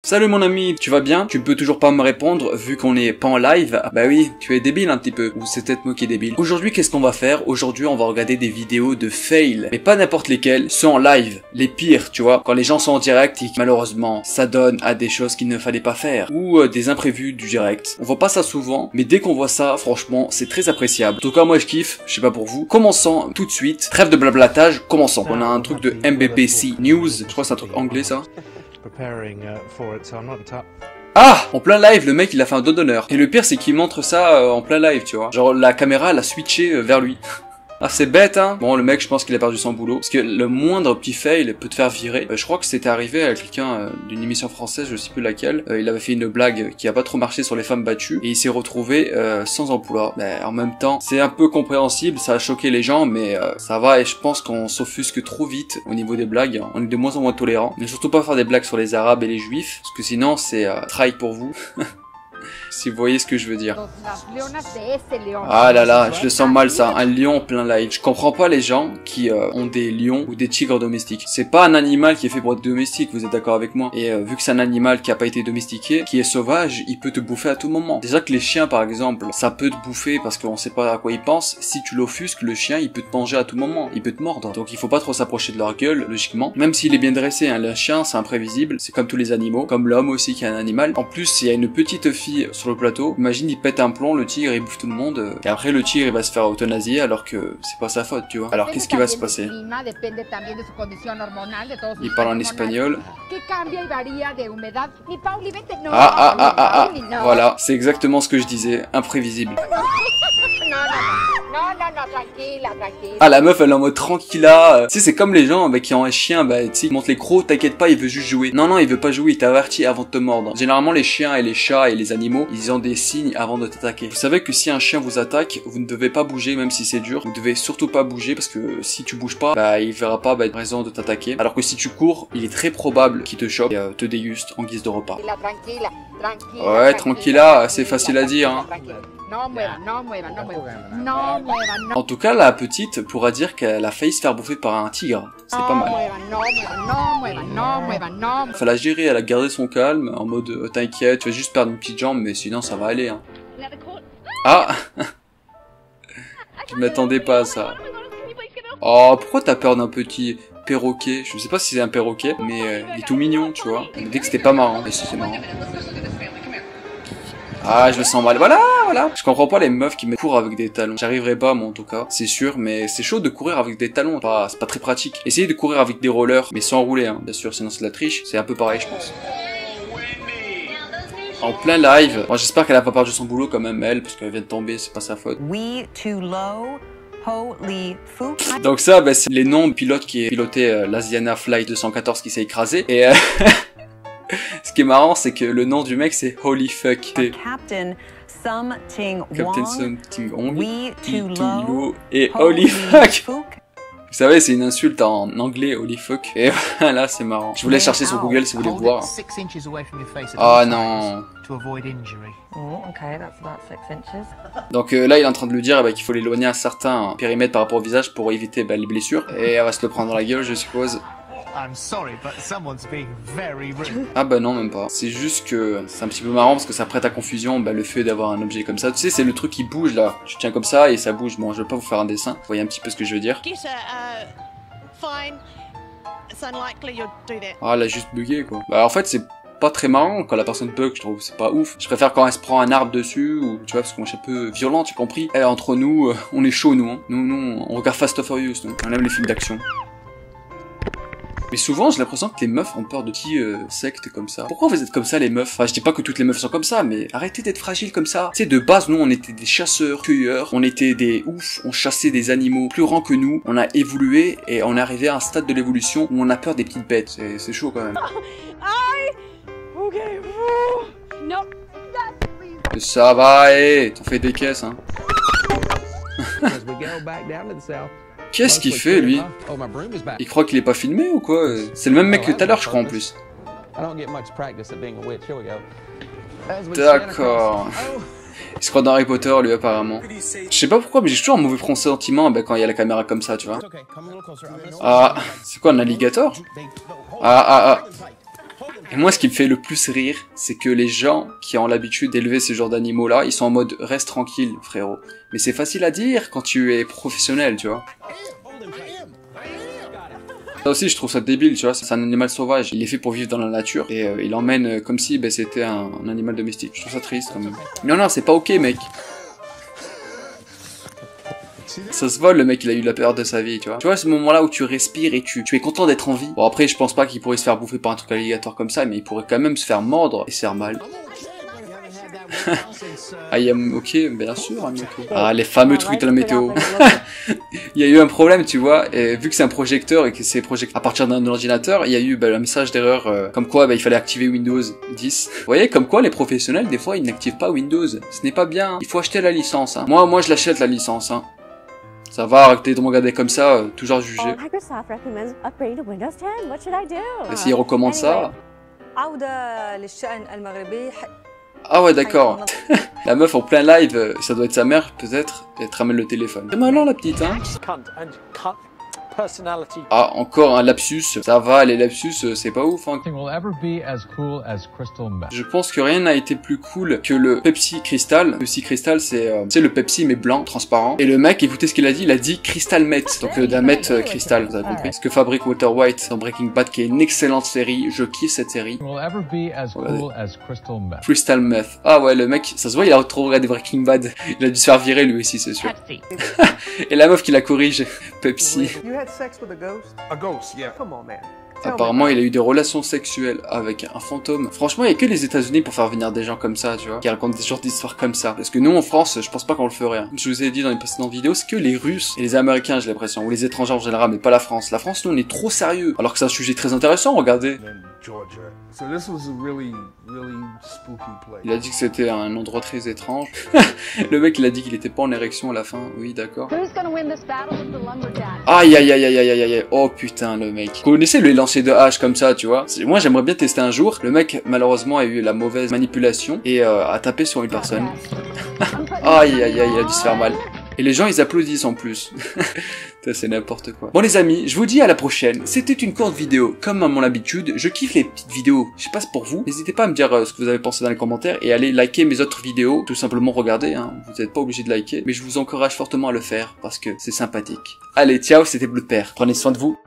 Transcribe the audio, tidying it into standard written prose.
Salut mon ami, tu vas bien? Tu peux toujours pas me répondre vu qu'on n'est pas en live? Bah oui, tu es débile un petit peu, ou c'est peut-être moi qui est débile. Aujourd'hui, qu'est-ce qu'on va faire? Aujourd'hui, on va regarder des vidéos de fail, mais pas n'importe lesquelles, ceux en live, les pires, tu vois, quand les gens sont en direct et que malheureusement, ça donne à des choses qu'il ne fallait pas faire, ou des imprévus du direct. On voit pas ça souvent, mais dès qu'on voit ça, franchement, c'est très appréciable. En tout cas, moi je kiffe, je sais pas pour vous. Commençons tout de suite, trêve de blablatage, commençons. On a un truc de MBBC News, je crois que c'est un truc anglais ça. Ah! En plein live, le mec il a fait un dos d'honneur. Et le pire c'est qu'il montre ça en plein live, tu vois. Genre la caméra elle a switché vers lui. Ah c'est bête hein. Bon le mec je pense qu'il a perdu son boulot. Parce que le moindre petit fail peut te faire virer. Je crois que c'était arrivé à quelqu'un d'une émission française, je sais plus laquelle. Il avait fait une blague qui a pas trop marché sur les femmes battues. Et il s'est retrouvé sans emploi. Mais en même temps c'est un peu compréhensible, ça a choqué les gens. Mais ça va et je pense qu'on s'offusque trop vite au niveau des blagues. On est de moins en moins tolérants. Mais surtout pas faire des blagues sur les arabes et les juifs. Parce que sinon c'est trahi pour vous. Si vous voyez ce que je veux dire. Ah là là, je le sens mal ça, un lion en plein live. Je comprends pas les gens qui ont des lions ou des tigres domestiques. C'est pas un animal qui est fait pour être domestique, vous êtes d'accord avec moi? Et vu que c'est un animal qui a pas été domestiqué, qui est sauvage, il peut te bouffer à tout moment. Déjà que les chiens par exemple, ça peut te bouffer parce qu'on sait pas à quoi ils pensent. Si tu l'offusques, le chien il peut te manger à tout moment, il peut te mordre. Donc il faut pas trop s'approcher de leur gueule, logiquement. Même s'il est bien dressé, hein, le chien c'est imprévisible, c'est comme tous les animaux, comme l'homme aussi qui est un animal. En plus, il y a une petite fille sur le plateau, imagine il pète un plomb, le tigre il bouffe tout le monde, et après le tigre il va se faire euthanasier alors que c'est pas sa faute, tu vois. Alors qu'est-ce qui va se passer? Il parle en espagnol. Voilà, c'est exactement ce que je disais, imprévisible. Ah la meuf elle est en mode tranquilla. Tu sais c'est comme les gens qui ont un chien, bah tu sais ils montent les crocs, t'inquiète pas il veut juste jouer. Non il veut pas jouer, il t'avertit avant de te mordre. Généralement les chiens et les chats et les animaux ils ont des signes avant de t'attaquer. Vous savez que si un chien vous attaque, vous ne devez pas bouger même si c'est dur. Vous devez surtout pas bouger parce que si tu bouges pas, bah il verra pas raison de t'attaquer. Alors que si tu cours, il est très probable qu'il te chope et te déguste en guise de repas. Ouais tranquilla, c'est facile à dire hein. En tout cas, la petite pourra dire qu'elle a failli se faire bouffer par un tigre. C'est pas mal. Fallait la gérer, elle a gardé son calme, en mode t'inquiète, tu vas juste perdre une petite jambe, mais sinon ça va aller. Hein. Ah je m'attendais pas à ça. Oh, pourquoi t'as peur d'un petit perroquet? Je sais pas si c'est un perroquet, mais il est tout mignon, tu vois. On dit que c'était pas marrant, mais si c'est marrant. Ah, je le sens mal. Voilà. Je comprends pas les meufs qui me courent avec des talons. J'arriverai pas, moi, en tout cas. C'est sûr, mais c'est chaud de courir avec des talons. C'est pas très pratique. Essayez de courir avec des rollers, mais sans rouler, hein. Bien sûr, sinon c'est de la triche. C'est un peu pareil, je pense. En plein live. Bon, j'espère qu'elle a pas perdu son boulot quand même, elle, parce qu'elle vient de tomber, c'est pas sa faute. Donc ça, bah, c'est les noms de pilotes qui pilotaient l'Asiana Flight 214 qui s'est écrasé. Et ce qui est marrant, c'est que le nom du mec, c'est Holy Fuck. Captain Something Wong, et Holy Fuck. Vous savez, c'est une insulte en anglais, Holy Fuck. Et voilà, c'est marrant. Je vous laisse chercher sur Google si vous voulez voir. Oh non. Donc là, il est en train de lui dire qu'il faut l'éloigner à un certain périmètre par rapport au visage pour éviter les blessures. Et elle va se le prendre dans la gueule, je suppose. Ah bah non même pas. C'est juste que c'est un petit peu marrant parce que ça prête à confusion le fait d'avoir un objet comme ça. Tu sais c'est le truc qui bouge là. Tu tiens comme ça et ça bouge. Bon je vais pas vous faire un dessin. Vous voyez un petit peu ce que je veux dire. Ah elle a juste bugué quoi. Bah en fait c'est pas très marrant quand la personne bug, je trouve c'est pas ouf. Je préfère quand elle se prend un arbre dessus ou tu vois parce que moi je suis un peu violent, tu as compris. Et entre nous on est chaud nous hein. Nous on regarde Fast and Furious donc on aime les films d'action. Mais souvent, j'ai l'impression que les meufs ont peur de petits sectes comme ça. Pourquoi vous êtes comme ça, les meufs? Enfin, je dis pas que toutes les meufs sont comme ça, mais arrêtez d'être fragiles comme ça. Tu sais, de base, nous, on était des chasseurs, cueilleurs, on était des oufs, on chassait des animaux plus grands que nous, on a évolué et on est arrivé à un stade de l'évolution où on a peur des petites bêtes. C'est chaud quand même. Ça va, t'en fais des caisses, hein. Qu'est-ce qu'il fait lui? Il croit qu'il est pas filmé ou quoi? C'est le même mec que tout à l'heure je crois en plus. D'accord. Il se croit dans Harry Potter lui apparemment. Je sais pas pourquoi mais j'ai toujours un mauvais pressentiment quand il y a la caméra comme ça tu vois. Ah, c'est quoi un alligator? Ah. Et moi, ce qui me fait le plus rire, c'est que les gens qui ont l'habitude d'élever ce genre d'animaux-là, ils sont en mode reste tranquille, frérot. Mais c'est facile à dire quand tu es professionnel, tu vois. Ça aussi, je trouve ça débile, tu vois. C'est un animal sauvage. Il est fait pour vivre dans la nature et il l'emmène comme si c'était un animal domestique. Je trouve ça triste quand même. Non, non, c'est pas ok, mec. Ça se vole, le mec, il a eu la peur de sa vie, tu vois. Tu vois, ce moment-là où tu respires et tu es content d'être en vie. Bon, après, je pense pas qu'il pourrait se faire bouffer par un truc alligator comme ça, mais il pourrait quand même se faire mordre et se faire mal. Ah, ok, bien sûr, I'm okay. Ah, les fameux trucs de la météo. Il y a eu un problème, tu vois, et vu que c'est un projecteur et que c'est projecté à partir d'un ordinateur, il y a eu un message d'erreur comme quoi il fallait activer Windows 10. Vous voyez, comme quoi les professionnels, des fois, ils n'activent pas Windows. Ce n'est pas bien. Il faut acheter la licence. Hein. Moi, je l'achète la licence. Hein. Ça va, arrêtez de me regarder comme ça, toujours jugé. Et s'il recommande ça... Ah ouais, d'accord. La meuf en plein live, ça doit être sa mère, peut-être. Elle te ramène le téléphone. C'est malin, la petite, hein. Ah, encore un lapsus. Ça va, les lapsus, c'est pas ouf, hein. Je pense que rien n'a été plus cool que le Pepsi Crystal. Le Pepsi Crystal, c'est le Pepsi, mais blanc, transparent. Et le mec, écoutez ce qu'il a dit, il a dit Crystal Met. Donc d'un Met Crystal, vous avez compris. Ce que fabrique Walter White dans Breaking Bad, qui est une excellente série. Je kiffe cette série. Crystal Meth. Ah ouais, le mec, ça se voit, il a trop regardé Breaking Bad. Il a dû se faire virer, lui aussi, c'est sûr. Et la meuf qui la corrige, Pepsi. Apparemment, il a eu des relations sexuelles avec un fantôme. Franchement, il y a que les États-Unis pour faire venir des gens comme ça, tu vois, qui racontent des genres d'histoires comme ça. Parce que nous, en France, je pense pas qu'on le ferait. Hein. Je vous ai dit dans les précédentes vidéos, c'est que les Russes et les Américains, j'ai l'impression, ou les étrangers en général, mais pas la France. La France, nous, on est trop sérieux. Alors que c'est un sujet très intéressant, regardez. Il a dit que c'était un endroit très étrange. Le mec, il a dit qu'il était pas en érection à la fin. Oui, d'accord. Aïe, aïe, aïe, aïe, aïe, aïe, aïe. Oh putain, le mec. Vous connaissez le lancer de hache comme ça, tu vois? Moi, j'aimerais bien tester un jour. Le mec, malheureusement, a eu la mauvaise manipulation et a tapé sur une personne. Aïe, aïe, aïe, il a dû se faire mal. Et les gens, ils applaudissent en plus. C'est n'importe quoi. Bon les amis, je vous dis à la prochaine. C'était une courte vidéo. Comme à mon habitude, je kiffe les petites vidéos. Je sais pas c'est pour vous. N'hésitez pas à me dire ce que vous avez pensé dans les commentaires et allez liker mes autres vidéos. Tout simplement regarder, hein. Vous n'êtes pas obligé de liker. Mais je vous encourage fortement à le faire parce que c'est sympathique. Allez, ciao, c'était Bleu de Père. Prenez soin de vous.